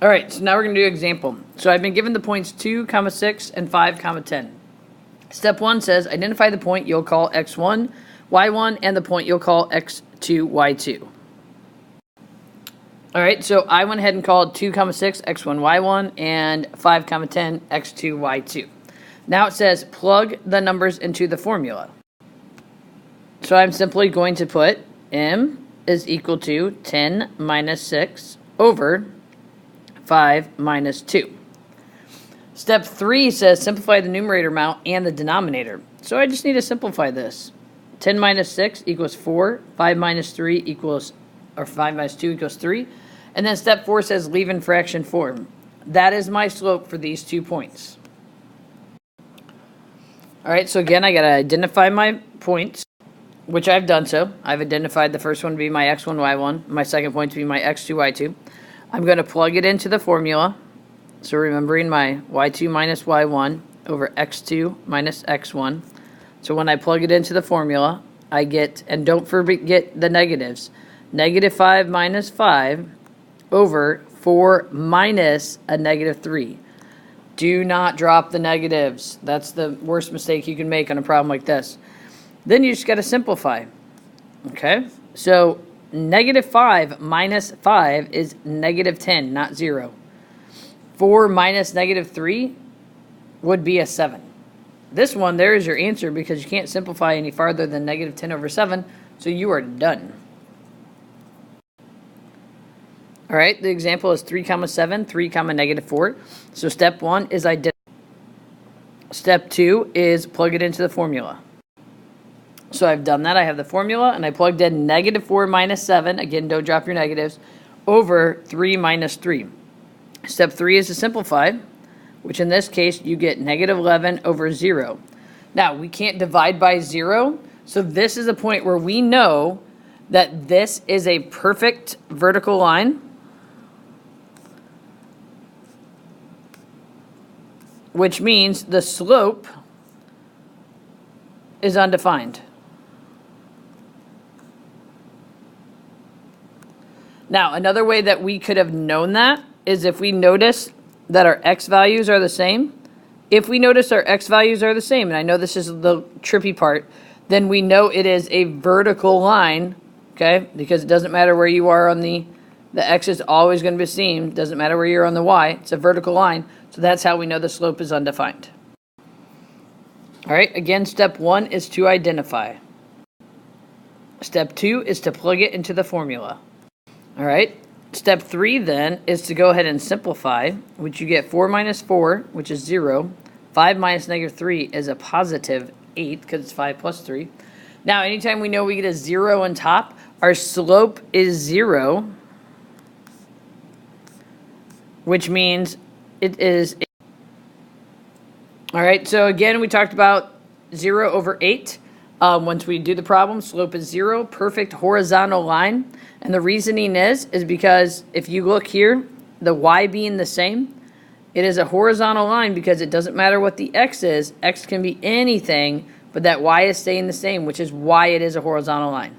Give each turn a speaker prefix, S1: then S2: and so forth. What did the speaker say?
S1: All right, so now we're going to do example. So I've been given the points 2, 6, and 5, 10. Step 1 says identify the point you'll call x1, y1, and the point you'll call x2, y2. All right, so I went ahead and called 2, 6, x1, y1, and 5, 10, x2, y2. Now it says plug the numbers into the formula. So I'm simply going to put m is equal to 10 minus 6 over 5 minus 2. Step 3 says simplify the numerator amount and the denominator. So I just need to simplify this. 10 minus 6 equals 4. 5 minus 3 equals, or 5 minus 2 equals 3. And then step 4 says leave in fraction form. That is my slope for these 2 points. All right, so again, I got to identify my points, which I've done so. I've identified the first one to be my x1, y1, my second point to be my x2, y2. I'm going to plug it into the formula. So remembering my y2 minus y1 over x2 minus x1. So when I plug it into the formula, I get, and don't forget the negatives, negative 5 minus 5 over 4 minus a negative 3. Do not drop the negatives. That's the worst mistake you can make on a problem like this. Then you just got to simplify. Okay? So negative 5 minus 5 is negative 10, not 0. 4 minus negative 3 would be a 7. This one, there is your answer because you can't simplify any farther than negative 10 over 7, so you are done. All right, the example is 3, 7, 3, negative 4. So step 1 is identify. Step 2 is plug it into the formula. So I've done that. I have the formula, and I plugged in negative 4 minus 7. Again, don't drop your negatives. Over 3 minus 3. Step 3 is to simplify, which in this case, you get negative 11 over 0. Now, we can't divide by 0, so this is a point where we know that this is a perfect vertical line, which means the slope is undefined. Now, another way that we could have known that is if we notice that our x values are the same. If we notice our x values are the same, and I know this is the trippy part, then we know it is a vertical line, okay? Because it doesn't matter where you are on the x is always going to be the same. Doesn't matter where you're on the y. It's a vertical line. So that's how we know the slope is undefined. All right, again, step 1 is to identify. Step 2 is to plug it into the formula. All right, step 3 then is to go ahead and simplify, which you get 4 minus 4, which is 0. 5 minus negative 3 is a positive 8 because it's 5 plus 3. Now, anytime we know we get a 0 on top, our slope is 0, which means it is. All right, so again, we talked about 0 over 8. Once we do the problem, slope is 0, perfect horizontal line. And the reasoning is because if you look here, the y being the same, it is a horizontal line because it doesn't matter what the x is. X can be anything, but that y is staying the same, which is why it is a horizontal line.